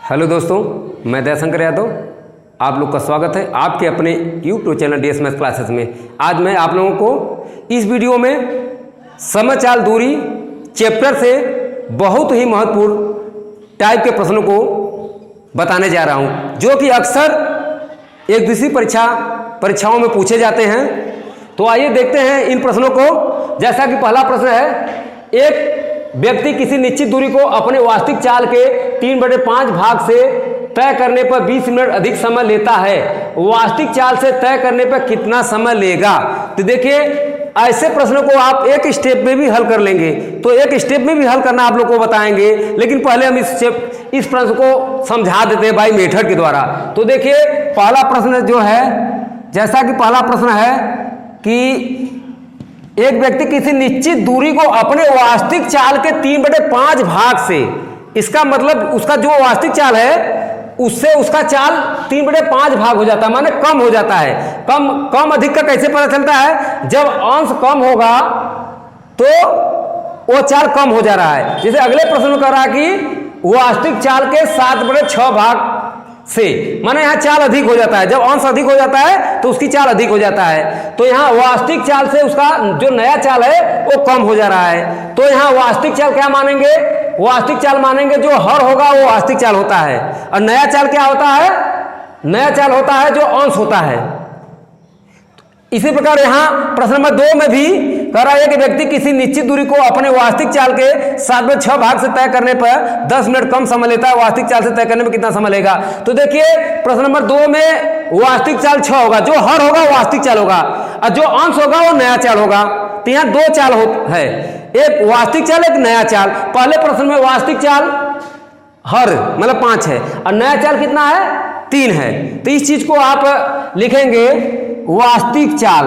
Hello दोस्तों, मैं दयाशंकर यादव, आप लोग का स्वागत है आपके अपने YouTube channel DS math classes में। आज मैं आप लोगों को इस वीडियो में समचाल दूरी चैप्टर से बहुत ही महत्वपूर्ण टाइप के प्रश्नों को बताने जा रहा हूं, जो कि अक्सर एक दूसरी परीक्षाओं में पूछे जाते हैं। तो आइए देखते हैं इन प्रश्नों को। जैसा कि पहला प्रश्न है, एक व्यक्ति किसी निश्चित दूरी को अपने वास्तविक चाल के 3/5 भाग से तय करने पर 20 मिनट अधिक समय लेता है। वास्तविक चाल से तय करने पर कितना समय लेगा? तो देखिए, ऐसे प्रश्नों को आप एक स्टेप में भी हल कर लेंगे, तो एक स्टेप में भी हल करना आप लोग को बताएंगे। लेकिन पहले हम इस प्रश्न को समझा देते हैं बाई मेथड के द्वारा। तो देखिए, पहला प्रश्न जो है, जैसा कि पहला प्रश्न है कि एक व्यक्ति किसी निश्चित दूरी को अपने वास्तविक चाल के 3/5 भाग से, इसका मतलब उसका जो वास्तविक चाल है उससे उसका चाल 3/5 भाग हो जाता है, माने कम हो जाता है। कम अधिक का कैसे पता चलता है? जब अंश कम होगा तो वो चाल कम हो जा रहा है। जैसे अगले प्रश्न में कह रहा है कि वास्तविक चाल के 7/6 भाग से, माने यहाँ चाल अधिक हो जाता है। जब अंश अधिक हो जाता है तो उसकी चाल अधिक हो जाता है। तो यहाँ वास्तविक चाल से उसका जो नया चाल है वो कम हो जा रहा है। तो यहाँ वास्तविक चाल क्या मानेंगे? वास्तविक चाल मानेंगे जो हर होगा वो वास्तविक चाल होता है। और नया चाल क्या होता है? नया चाल होता है जो अंश होता है। इसी प्रकार यहाँ प्रश्न नंबर 2 में भी कह रहा है कि व्यक्ति किसी निश्चित दूरी को अपने वास्तविक चाल के 7/6 भाग से तय करने पर 10 मिनट कम समय लेता है। वास्तविक चाल से तय करने में कितना समय लेगा? तो देखिए, प्रश्न नंबर 2 में वास्तविक चाल 6 होगा, जो हर होगा वास्तविक चाल होगा, और जो अंश होगा वो नया चाल होगा। तो यहाँ 2 चाल है, एक वास्तविक चाल, एक नया चाल। पहले प्रश्न में वास्तविक चाल हर मतलब 5 है और नया चाल कितना है? 3 है। तो इस चीज को आप लिखेंगे वास्तविक चाल,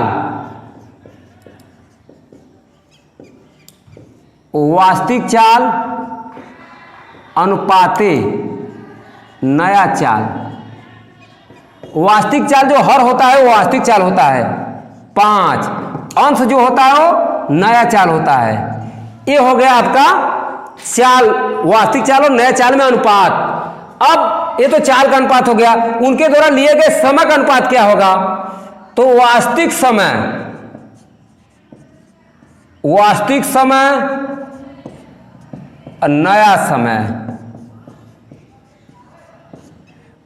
वास्तविक चाल अनुपाते नया चाल। वास्तविक चाल जो हर होता है वो वास्तविक चाल होता है 5, अंश जो होता है वो नया चाल होता है। ये हो गया आपका चाल, वास्तविक चाल और नया चाल में अनुपात। अब ये तो चाल का अनुपात हो गया, उनके द्वारा लिए गए समय का अनुपात क्या होगा? तो वास्तविक समय और नया समय।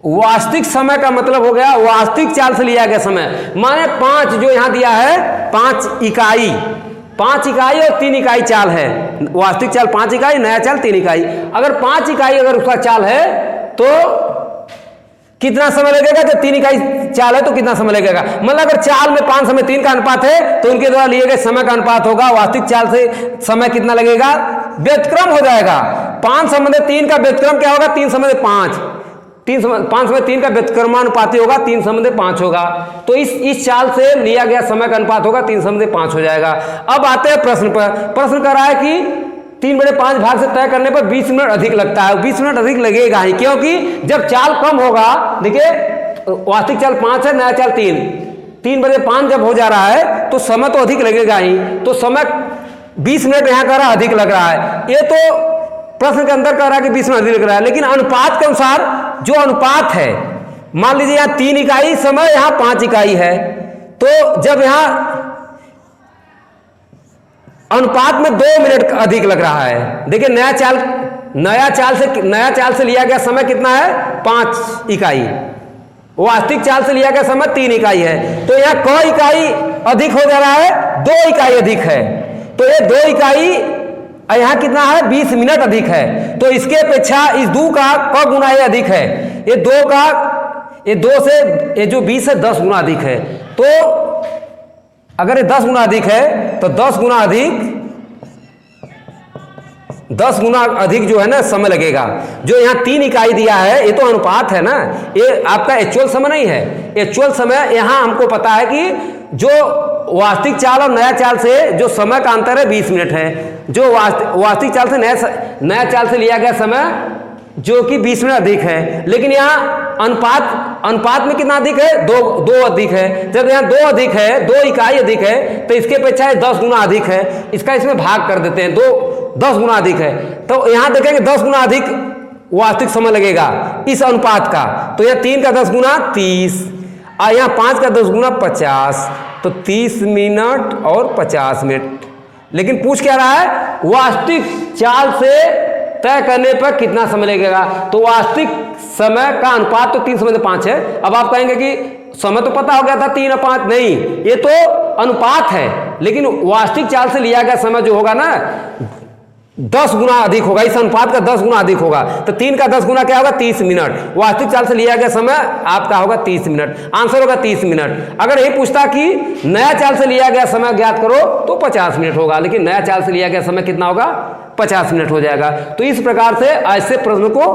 वास्तविक समय का मतलब हो गया वास्तविक चाल से लिया गया समय, माने 5 जो यहां दिया है 5 इकाई और 3 इकाई चाल है। वास्तविक चाल 5 इकाई, नया चाल 3 इकाई। अगर 5 इकाई अगर उसका चाल है तो कितना समय लगेगा? जब 3 इकाई चाल है तो कितना समय लगेगा? मतलब अगर चाल में 5 समय 3 का अनुपात है तो उनके द्वारा लिए गए समय का अनुपात होगा वास्तविक चाल से समय कितना लगेगा? व्युत्क्रम हो जाएगा। 5 समय 3 का व्युत्क्रम क्या होगा? 3 समय 5। 5 समय 3 का व्युत्क्रमानुपाती होगा, 3 समय 5 होगा। तो इस चाल से लिया गया समय का अनुपात होगा 3 समय 5 हो जाएगा। अब आते हैं प्रश्न पर। प्रश्न कर रहा है कि 3/5 भाग से तय करने पर 20 मिनट अधिक लगता है। 20 मिनट अधिक लगेगा ही, क्योंकि जब चाल कम होगा, देखिए वास्तविक चाल 5 है, नया चाल 3/5 जब हो जा रहा है तो समय तो अधिक लगेगा ही। तो समय 20 मिनट यहाँ कर रहा है, अधिक लग रहा है। ये तो प्रश्न के अंदर कह रहा है कि 20 मिनट अधिक लग रहा है, लेकिन अनुपात के अनुसार जो अनुपात है, मान लीजिए यहाँ 3 इकाई समय, यहाँ 5 इकाई है, तो जब यहाँ अनुपात में 2 मिनट अधिक लग रहा है। देखिए नया चाल से लिया गया समय कितना है? 5 इकाई। वास्तविक चाल से लिया गया समय 3 इकाई है। तो यहाँ क इकाई अधिक हो जा रहा है? 2 इकाई अधिक है। तो ये 2 इकाई यहाँ कितना है? 20 मिनट अधिक है। तो इसके अपेक्षा इस 2 का क गुना ये अधिक है। ये 2 से ये जो 20 है 10 गुना अधिक है। तो अगर ये 10 गुना अधिक है तो 10 गुना अधिक जो है ना समय लगेगा। जो यहाँ 3 इकाई दिया है ये तो अनुपात है ना, ये आपका एक्चुअल समय नहीं है। एक्चुअल समय यहाँ हमको पता है कि जो वास्तविक चाल और नया चाल से जो समय का अंतर है 20 मिनट है। जो वास्तविक चाल से नया चाल से लिया गया समय जो कि 20 मिनट अधिक है। लेकिन यहाँ अनुपात में कितना अधिक है? 2 अधिक है। जब यहाँ 2 अधिक है, 2 इकाई अधिक है, तो इसके अपेक्षा 10 गुना अधिक है। इसका इसमें भाग कर देते हैं, 10 गुना अधिक है। तो यहाँ देखेंगे 10 गुना अधिक वास्तविक समय लगेगा इस अनुपात का। तो यहाँ 3 का 10 गुना 30 और यहाँ 5 का 10 गुना 50, तो 30 मिनट और 50 मिनट। लेकिन पूछ क्या रहा है, वास्तविक चाल से तय करने पर कितना समय लगेगा। तो वास्तविक समय का अनुपात तो 3:5 है। अब आप कहेंगे कि समय तो पता हो गया था 3 और 5, नहीं, ये तो अनुपात है, लेकिन वास्तविक चाल से लिया गया समय जो होगा ना 10 गुना अधिक होगा, इस अनुपात का 10 गुना अधिक होगा। तो 3 का 10 गुना क्या होगा 30 मिनट। वास्तविक चाल से लिया गया समय आपका होगा 30 मिनट, आंसर होगा 30 मिनट। अगर यही पूछता कि नया चाल से लिया गया समय ज्ञात करो तो 50 मिनट होगा, लेकिन नया चाल से लिया गया समय कितना होगा 50 मिनट हो जाएगा। तो इस प्रकार से ऐसे प्रश्न को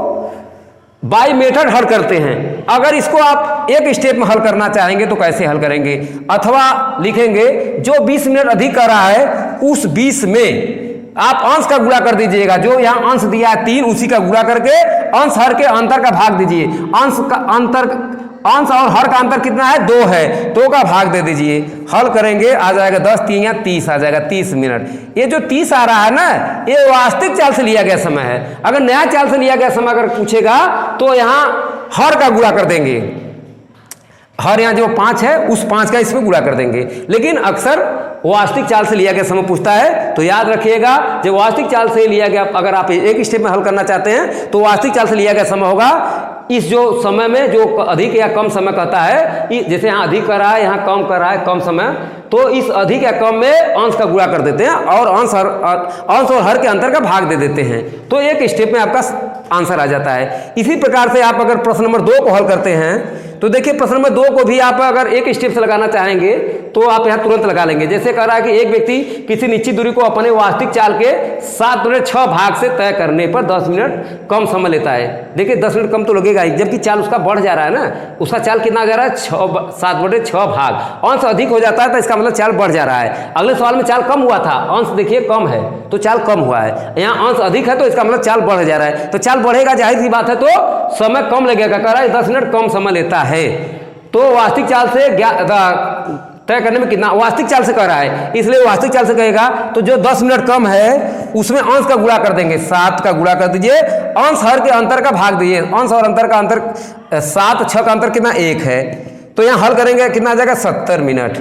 बाय मेथड हल करते हैं। अगर इसको आप एक स्टेप में हल करना चाहेंगे तो कैसे हल करेंगे, अथवा लिखेंगे जो 20 मिनट अधिक कर रहा है उस 20 में आप अंश का गुणा कर दीजिएगा। जो यहाँ अंश दिया है 3, उसी का गुणा करके अंश हर के अंतर का भाग दीजिए। अंश और हर का अंतर कितना है 2 है, 2 का भाग दे दीजिए। हल करेंगे आ जाएगा 10 3 या 30 आ जाएगा 30 मिनट। ये जो 30 आ रहा है ना, ये वास्तविक चाल से लिया गया समय है। अगर नया चाल से लिया गया समय अगर पूछेगा तो यहाँ हर का गुणा कर देंगे, हर यहाँ जो 5 है उस 5 का इसमें गुणा कर देंगे। लेकिन अक्सर वास्तविक चाल से लिया गया समय पूछता है, तो याद रखिएगा जब वास्तविक चाल से लिया गया, अगर आप एक स्टेप में हल करना चाहते हैं तो वास्तविक चाल से लिया गया समय होगा इस जो समय में जो अधिक या कम समय कहता है, जैसे यहाँ अधिक कर रहा है यहाँ कम कर रहा है कम समय, तो इस अधिक या कम में अंश का गुणा कर देते हैं और अंश और हर के अंतर का भाग दे देते हैं। तो एक स्टेप में आपका आंसर आ जाता है। इसी प्रकार से आप अगर प्रश्न नंबर 2 को हल करते हैं तो देखिए प्रश्न नंबर 2 को भी आप अगर एक स्टेप से लगाना चाहेंगे तो आप यहाँ तुरंत लगा लेंगे। जैसे कह रहा है कि एक व्यक्ति किसी निश्चित दूरी को अपने वास्तविक चाल के 7/6 भाग से तय करने पर 10 मिनट कम समय लेता है। देखिए 10 मिनट कम तो लगेगा ही, जबकि चाल उसका बढ़ जा रहा है ना, उसका चाल कितना जा रहा है 7/6 भाग। अंश अधिक हो जाता है तो इसका मतलब चाल बढ़ जा रहा है। अगले सवाल में चाल कम हुआ था, अंश देखिए कम है तो चाल कम हुआ है, यहाँ अंश अधिक है तो इसका मतलब चाल बढ़ जा रहा है। तो चाल बढ़ेगा, जाहिर सी बात है, तो समय कम लगेगा। कह रहा है 10 मिनट कम समय लेता है। तो वास्तविक चाल से तय करने में कितना, वास्तविक चाल से कह रहा है इसलिए वास्तविक चाल से कहेगा तो जो 10 मिनट कम है उसमें अंश का गुणा कर देंगे, 7 का गुणा कर दीजिए, अंश हर के अंतर का भाग दीजिए। अंश और अंतर का अंतर 7 6 का अंतर कितना 1 है, तो यहाँ हल करेंगे कितना आ जाएगा 70 मिनट।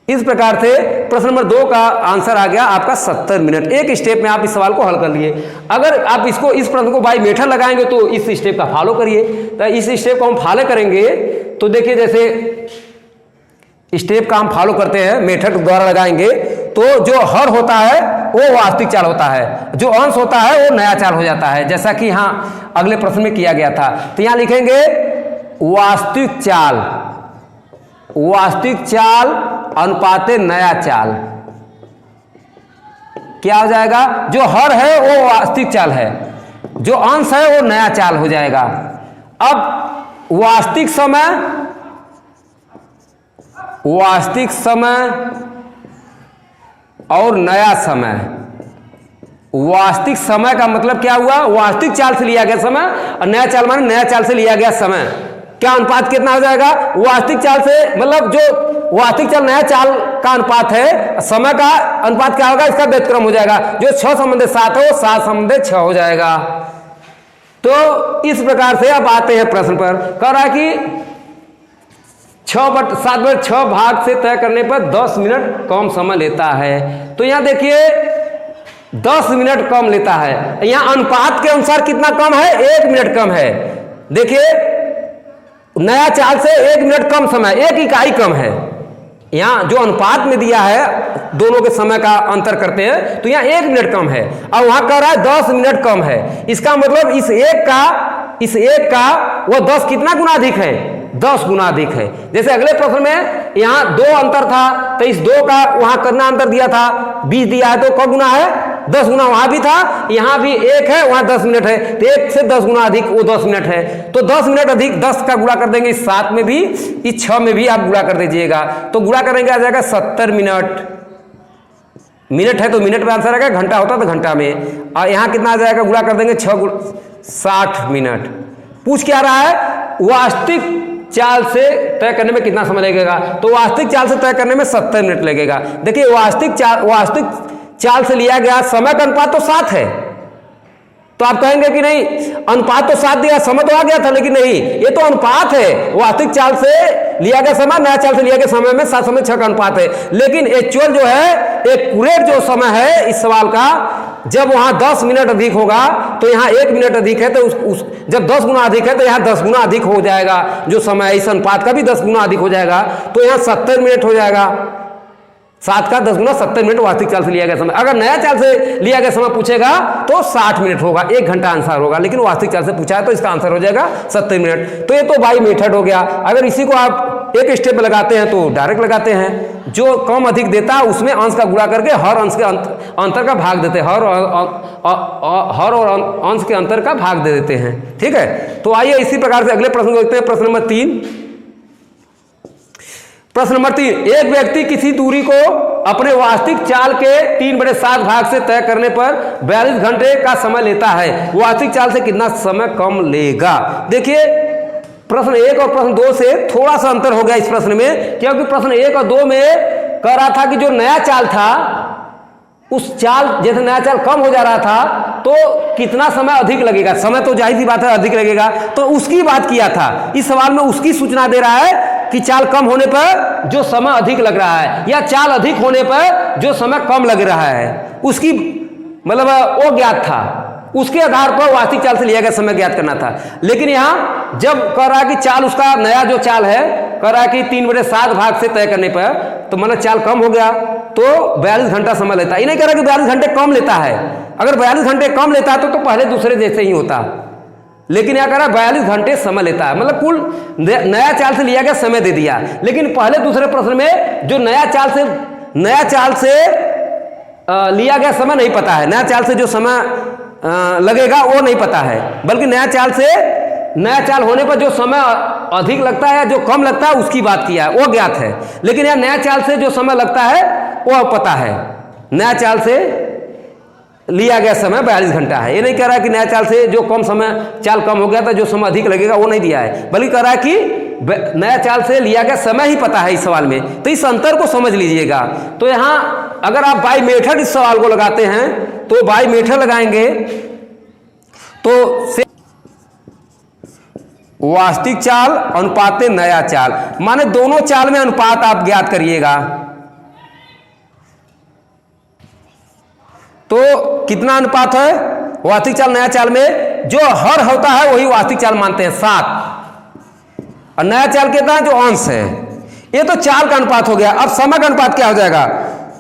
इस प्रकार से प्रश्न नंबर 2 का आंसर आ गया आपका 70 मिनट। एक स्टेप में आप इस सवाल को हल कर लिए। अगर आप इस प्रश्न को बाय मेथड लगाएंगे तो इस स्टेप का फॉलो करिए। तो इस स्टेप को हम फॉलो करेंगे तो देखिए जैसे स्टेप का हम फॉलो करते हैं मेथड द्वारा लगाएंगे तो जो हर होता है वो वास्तविक चाल होता है, जो अंश होता है वो नया चाल हो जाता है, जैसा कि यहाँ अगले प्रश्न में किया गया था। तो यहाँ लिखेंगे वास्तविक चाल, वास्तविक चाल अनुपाते नया चाल क्या हो जाएगा, जो हर है वो वास्तविक चाल है, जो अंश है वो नया चाल हो जाएगा। अब वास्तविक समय और नया समय, वास्तविक समय का मतलब क्या हुआ, वास्तविक चाल से लिया गया समय, और नया चाल माने नया चाल से लिया गया समय। क्या अनुपात कितना हो जाएगा, वास्तविक चाल से मतलब जो वास्तविक चाल नया चाल का अनुपात है, समय का अनुपात क्या होगा, इसका व्युत्क्रम हो जाएगा। जो 6 संबंधे 7 है वो 7 संबंधे 6 हो जाएगा। तो इस प्रकार से अब आते हैं प्रश्न पर। कह रहा है कि 7/6 भाग से तय करने पर 10 मिनट कम समय लेता है। तो यहां देखिए 10 मिनट कम लेता है, यहां अनुपात के अनुसार कितना कम है, 1 मिनट कम है। देखिए नया चाल से 1 मिनट कम समय, 1 इकाई कम है। यहाँ जो अनुपात में दिया है दोनों के समय का अंतर करते हैं तो यहाँ 1 मिनट कम है, और वहां कह रहा है 10 मिनट कम है। इसका मतलब इस एक का वो 10 कितना गुना अधिक है, 10 गुना अधिक है। जैसे अगले प्रश्न में यहाँ 2 अंतर था तो इस 2 का वहां करना अंतर दिया था 20 दिया है, तो क गुना है 10 गुना, वहां भी था, यहां भी 1 है, वहां 10 मिनट है, तो 1 से 10 गुना अधिक वो 10 मिनट है। तो 10 मिनट अधिक 10 का गुणा कर देंगे, इस 7 में भी इस 6 में भी आप गुणा कर दीजिएगा। तो गुणा करेंगे आ जाएगा 70 मिनट। मिनट है तो मिनट में आंसर आएगा, घंटा होता तो घंटा में, और यहाँ कितना आ जाएगा, गुणा कर देंगे 6 60 मिनट। पूछ क्या रहा है, वास्तविक चाल से तय करने में कितना समय लगेगा, तो वास्तविक चाल से तय करने में 70 मिनट लगेगा। देखिए वास्तविक चाल से लिया गया समय का अनुपात तो 7 है, तो आप कहेंगे कि नहीं अनुपात तो 7 दिया, समय तो आ गया था, लेकिन नहीं, ये तो अनुपात है। वास्तविक चाल से लिया गया समय नया चाल से लिया गया समय में 7:6 का अनुपात है। लेकिन एक्चुअल जो है एक्यूरेट जो समय है इस सवाल का, जब वहां 10 मिनट अधिक होगा तो यहाँ 1 मिनट अधिक है, तो जब 10 गुना अधिक है तो यहाँ 10 गुना अधिक हो जाएगा जो समय, इस अनुपात का भी 10 गुना अधिक हो जाएगा, तो यहाँ 70 मिनट हो जाएगा। 7 का 10 गुना 70 मिनट वास्तविक चाल से लिया गया समय। अगर नया चाल से लिया गया समय पूछेगा तो 60 मिनट होगा, 1 घंटा आंसर होगा, लेकिन वास्तविक चाल से पूछा है तो इसका आंसर हो जाएगा 70 मिनट। तो ये तो बाई मेथड हो गया। अगर इसी को आप एक स्टेप में लगाते हैं तो डायरेक्ट लगाते हैं, जो कम अधिक देता है उसमें अंश का गुणा करके हर अंश के अंतर का भाग देते हैं, हर और अंश के अंतर का भाग दे देते हैं। ठीक है, तो आइए इसी प्रकार से अगले प्रश्न को देखते हैं। प्रश्न नंबर 3, प्रश्न नंबर 3, एक व्यक्ति किसी दूरी को अपने वास्तविक चाल के 3/7 भाग से तय करने पर 42 घंटे का समय लेता है, वास्तविक चाल से कितना समय कम लेगा? देखिए प्रश्न 1 और प्रश्न 2 से थोड़ा सा अंतर हो गया इस प्रश्न में, क्योंकि प्रश्न 1 और 2 में कह रहा था कि जो नया चाल था उस चाल, जैसे नया चाल कम हो जा रहा था तो कितना समय अधिक लगेगा, समय तो जाहिर सी बात है अधिक लगेगा, तो उसकी बात किया था। इस सवाल में उसकी सूचना दे रहा है कि चाल कम होने पर जो समय अधिक लग रहा है या चाल अधिक होने पर जो समय कम लग रहा है, उसकी मतलब वो ज्ञात था, उसके आधार पर वास्तविक चाल से लिया गया समय ज्ञात करना था। लेकिन यहां जब कह रहा है कि चाल, उसका नया जो चाल है कह रहा है कि 3/7 भाग से तय करने पर, तो मतलब चाल कम हो गया तो 42 घंटा समय लेता है। ये नहीं कह रहा कि 42 घंटे कम लेता है, अगर 42 घंटे कम लेता है तो पहले दूसरे जैसे ही होता, लेकिन यह कह रहा है 42 घंटे समय लेता है, मतलब कुल नया चाल से लिया गया समय दे दिया। लेकिन पहले दूसरे प्रश्न में जो नया चाल से लिया गया समय नहीं पता है, नया चाल से जो समय लगेगा वो नहीं पता है, बल्कि नया चाल होने पर जो समय अधिक लगता है या जो कम लगता है उसकी बात किया है, वो ज्ञात है। लेकिन यह नया चाल से जो समय लगता है वो पता है, नया चाल से लिया गया समय 42 घंटा है। ये नहीं कह रहा है कि नया चाल से जो कम समय चाल कम हो गया था जो समय अधिक लगेगा वो नहीं दिया है, बल्कि कह रहा है कि नया चाल से लिया गया समय ही पता है इस सवाल में। तो इस अंतर को समझ लीजिएगा। तो यहां अगर आप बाई मेथड इस सवाल को लगाते हैं तो बाई मेथड लगाएंगे तो वास्तविक चाल अनुपात नया चाल, माने दोनों चाल में अनुपात आप ज्ञात करिएगा। तो कितना अनुपात है वास्तविक चाल नया चाल में? जो हर होता है वही वास्तविक चाल मानते हैं 7, और नया चाल कितना है? जो अंश है। ये तो चाल का अनुपात हो गया। अब समय का अनुपात क्या हो जाएगा?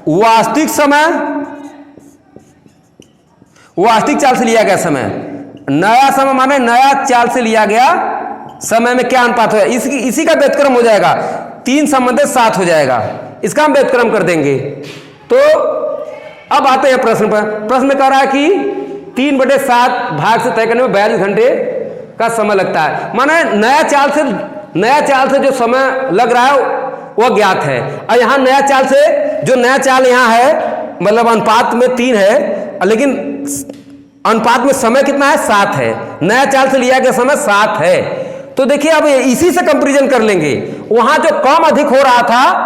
वास्तविक समय, वास्तविक चाल से लिया गया समय, नया समय माने नया चाल से लिया गया समय में क्या अनुपात होगा, इसी का व्युत्क्रम हो जाएगा, 3 संबंधित 7 हो जाएगा, इसका हम व्युत्क्रम कर देंगे। तो अब आते हैं प्रश्न पर। प्रश्न में कह रहा है कि 3/7 भाग से तय करने में 42 घंटे का समय लगता है, माने नया चाल से जो समय लग रहा है वो ज्ञात है। और यहाँ नया चाल यहाँ है, मतलब अनुपात में 3 है, लेकिन अनुपात में समय कितना है? 7 है। नया चाल से लिया गया समय 7 है। तो देखिए अब इसी से कंपैरिजन कर लेंगे। वहां जो कम अधिक हो रहा था,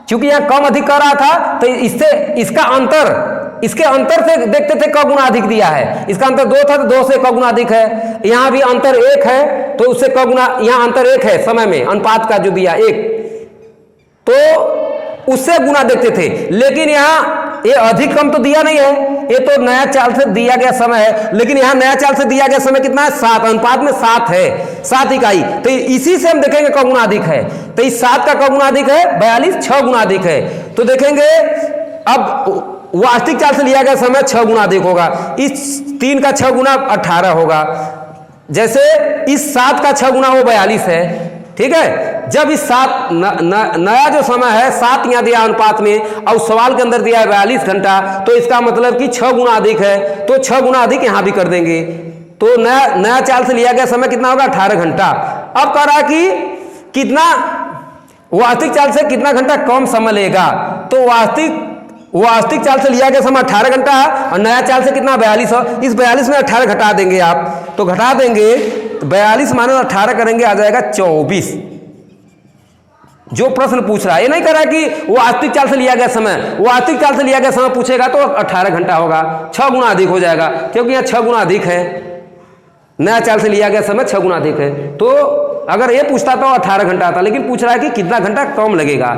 क्योंकि यहां कम अधिक कर रहा था, तो इसके अंतर से देखते थे क गुना अधिक दिया है। इसका अंतर 2 था तो 2 से क गुना अधिक है। यहां भी अंतर 1 है तो उससे क गुना, यहां अंतर 1 है समय में, अनुपात का जो दिया 1, तो उससे गुना देखते थे। लेकिन यहां ये अधिक कम तो दिया नहीं है, ये तो नया चाल से दिया गया समय है। लेकिन यहां नया चाल से दिया गया समय कितना है? 7, अनुपात में 7 है, 7 इकाई। तो इसी से हम देखेंगे क गुना अधिक है। तो इस 7 का क गुना अधिक है 42, 6 गुना अधिक है। तो देखेंगे अब वास्तविक चाल से लिया गया समय 6 गुना अधिक होगा। इस 3 का 6 गुना 18 होगा, जैसे इस 7 का 6 गुना वो 42 है। ठीक है, जब इस 7 नया जो समय है 7 यहाँ दिया अनुपात में, और सवाल के अंदर दिया है 42 घंटा, तो इसका मतलब कि 6 गुना अधिक है, तो 6 गुना अधिक यहाँ भी कर देंगे। तो नया चाल से लिया गया समय कितना होगा? 18 घंटा। अब कह रहा है कि कितना वास्तविक चाल से कितना घंटा कम समय लेगा? तो वास्तविक चाल से लिया गया समय 18 घंटा है, और नया चाल से कितना? 42 हो। इस 42 में 18 घटा देंगे आप, तो घटा देंगे 42 माने 18 करेंगे, आ जाएगा 24। जो प्रश्न पूछ रहा है, ये नहीं कर रहा है कि वो वास्तविक चाल से लिया गया समय, वो वास्तविक चाल से लिया गया समय पूछेगा तो 18 घंटा होगा, 6 गुना अधिक हो जाएगा, क्योंकि यहाँ 6 गुना अधिक है, नया चाल से लिया गया समय 6 गुना अधिक है। तो अगर ये पूछता तो 18 घंटा आता, लेकिन पूछ रहा है कि कितना घंटा कम लगेगा,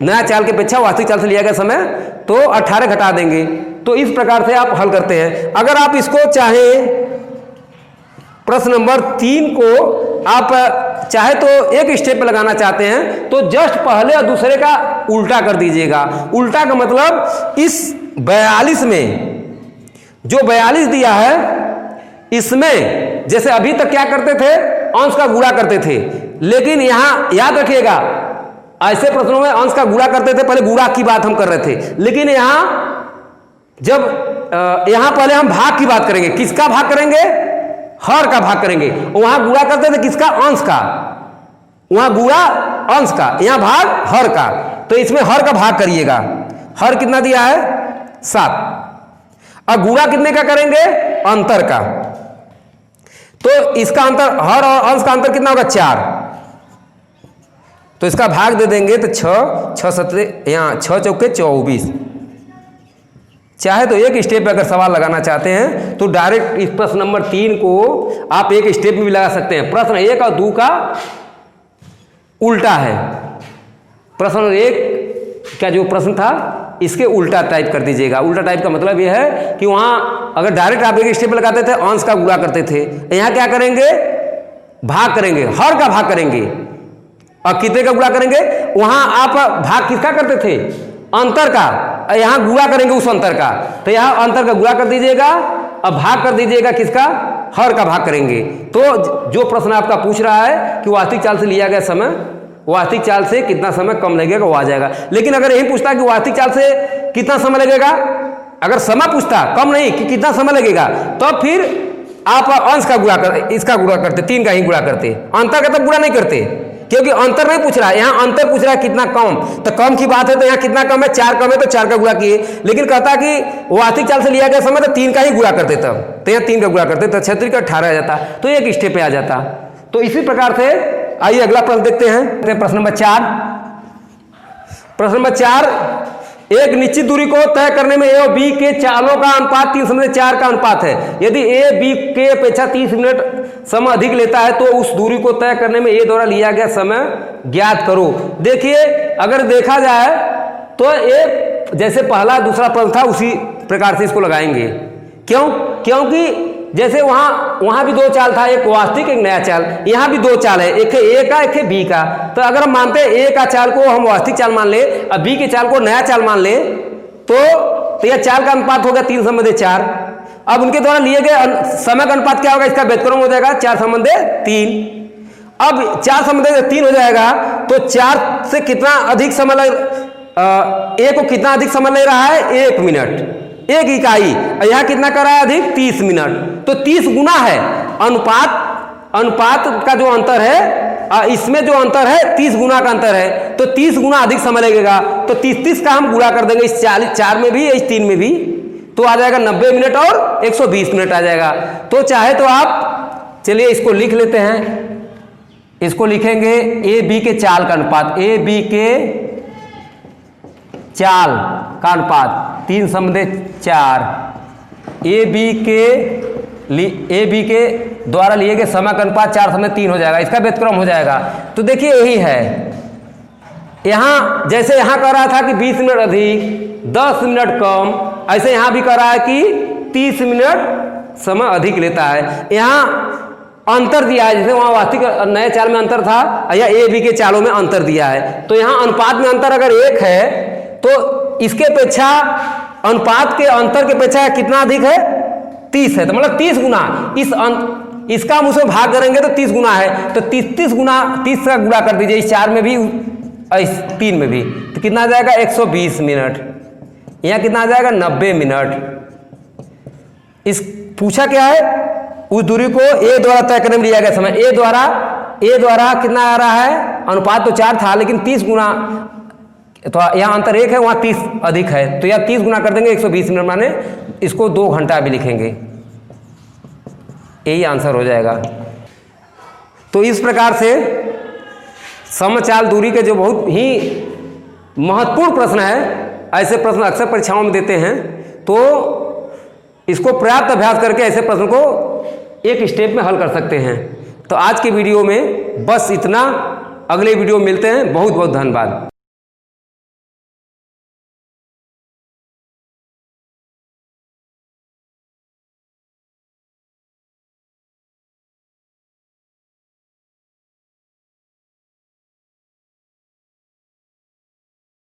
नया चाल के अपेक्षा वास्तविक चाल से लिया गया समय, तो 18 घटा देंगे। तो इस प्रकार से आप हल करते हैं। अगर आप इसको चाहें प्रश्न नंबर 3 को आप चाहे तो एक स्टेप पे लगाना चाहते हैं तो जस्ट पहले और दूसरे का उल्टा कर दीजिएगा। उल्टा का मतलब इस 42 में जो 42 दिया है इसमें जैसे अभी तक क्या करते थे, अंश का गुणा करते थे, लेकिन यहां याद रखिएगा ऐसे प्रश्नों में अंश का गुणा करते थे, पहले गुणा की बात हम कर रहे थे, लेकिन यहां जब यहां पहले हम भाग की बात करेंगे। किसका भाग करेंगे? हर का भाग करेंगे। वहां गुणा करते थे किसका? अंश का। वहां गुणा अंश का, यहां भाग हर का। तो इसमें हर का भाग करिएगा। हर कितना दिया है? 7। अब गुणा कितने का करेंगे? अंतर का। तो इसका अंतर, हर और अंश का अंतर कितना होगा? 4। तो इसका भाग दे देंगे तो 6 7 यहां 6 चौके 24। चाहे तो एक स्टेप पे अगर सवाल लगाना चाहते हैं तो डायरेक्ट इस प्रश्न नंबर 3 को आप एक स्टेप में भी लगा सकते हैं। प्रश्न 1 और 2 का उल्टा है। प्रश्न 1 का जो प्रश्न था इसके उल्टा टाइप कर दीजिएगा। उल्टा टाइप का मतलब यह है कि वहां अगर डायरेक्ट आप एक स्टेप लगाते थे अंश का गुणा करते थे, यहां क्या करेंगे? भाग करेंगे, हर का भाग करेंगे। और कितने का गुणा करेंगे? वहां आप भाग किसका करते थे? अंतर का। यहां गुणा करेंगे उस अंतर का, तो यहां अंतर का गुणा कर दीजिएगा और भाग कर दीजिएगा किसका? हर का भाग करेंगे। तो जो प्रश्न आपका पूछ रहा है कि वास्तविक चाल से लिया गया समय, वास्तविक चाल से कितना समय कम लगेगा, वो आ जाएगा। लेकिन अगर यही पूछता कि वास्तविक चाल से कितना समय लगेगा, अगर समय पूछता कम नहीं कि कितना समय लगेगा, तो फिर आप अंश का गुणा कर, इसका गुणा करते, 3 का ही गुणा करते, अंतर का तब गुणा नहीं करते, क्योंकि अंतर नहीं पूछ रहा है। यहां अंतर पूछ रहा है कितना कम, तो कम की बात है तो यहां कितना कम है? 4 कम है तो 4 का गुणा किए। लेकिन कहता कि वास्तविक चाल से लिया गया समय तो 3 का ही गुणा करते, तब तो यहां 3 का गुणा करते तो 36 का 18 आ जाता, तो एक स्टेप पे आ जाता। तो इसी प्रकार से आइए अगला प्रश्न देखते हैं। प्रश्न नंबर 4। प्रश्न नंबर 4, एक निश्चित दूरी को तय करने में ए और बी के चालों का अनुपात 3/4 का अनुपात है। यदि ए बी के अपेक्षा 30 मिनट समय अधिक लेता है तो उस दूरी को तय करने में ए द्वारा लिया गया समय ज्ञात करो। देखिए अगर देखा जाए तो ए जैसे पहला दूसरा प्रश्न था उसी प्रकार से इसको लगाएंगे। क्यों? क्योंकि जैसे वहां भी 2 चाल था, एक वास्तविक एक नया चाल, यहां भी 2 चाल है, एक है ए का एक है बी का। तो अगर हम मानते हैं ए का चाल को हम वास्तविक चाल मान ले और बी के चाल को नया चाल मान ले तो यह चाल का अनुपात होगा 3/4। अब उनके द्वारा लिए गए समय का अनुपात क्या होगा? इसका व्युत्क्रम हो जाएगा 4/3। अब 4/3 हो जाएगा तो 4 से कितना अधिक समय ए को कितना अधिक समय ले रहा है? 1 मिनट, 1 इकाई। यहां कितना कर रहा है? अधिक 30 मिनट, तो 30 गुना है। अनुपात का जो अंतर है, इसमें जो अंतर है 30 गुना का अंतर है, तो 30 गुना अधिक समय लगेगा। तो 30 का हम गुणा कर देंगे इस 4 में भी, इस 3 में भी, तो आ जाएगा 90 मिनट और 120 मिनट आ जाएगा। तो चाहे तो आप चलिए इसको लिख लेते हैं। इसको लिखेंगे ए बी के चाल का अनुपात, ए बी के चाल का अनुपात 3/4। ए बी के द्वारा लिए गए समय का अनुपात 4/3 हो जाएगा, इसका व्युत्क्रम हो जाएगा। तो देखिए यही है, यहां जैसे यहां कह रहा था कि 20 मिनट अधिक 10 मिनट कम, ऐसे यहां भी कह रहा है कि 30 मिनट समय अधिक लेता है। यहां अंतर दिया है, जैसे वहां वास्तविक नए चाल में अंतर था या ए बी के चालों में अंतर दिया है, तो यहां अनुपात में अंतर अगर 1 है तो इसके अपेक्षा अनुपात के अंतर के अपेक्षा कितना अधिक है? 30 है, तो मतलब 30 गुना। इसका हम उसमें भाग करेंगे तो 30 गुना है, तो 30 गुना 30 का गुणा कर दीजिए, इस 4 में भी इस 3 में भी, तो कितना आ जाएगा? 120 मिनट। यहाँ कितना आ जाएगा? 90 मिनट। इस पूछा क्या है? उस दूरी को ए द्वारा तय करने में लिया गया समय। ए द्वारा कितना आ रहा है? अनुपात तो 4 था लेकिन 30 गुना, तो यहाँ अंतर 1 है, वहाँ 30 अधिक है, तो यहाँ 30 गुना कर देंगे 120 मिनट, माने इसको 2 घंटा भी लिखेंगे, यही आंसर हो जाएगा। तो इस प्रकार से समचाल दूरी के जो बहुत ही महत्वपूर्ण प्रश्न है, ऐसे प्रश्न अक्सर परीक्षाओं में देते हैं, तो इसको पर्याप्त अभ्यास करके ऐसे प्रश्न को एक स्टेप में हल कर सकते हैं। तो आज के वीडियो में बस इतना, अगले वीडियो में मिलते हैं। बहुत बहुत धन्यवाद।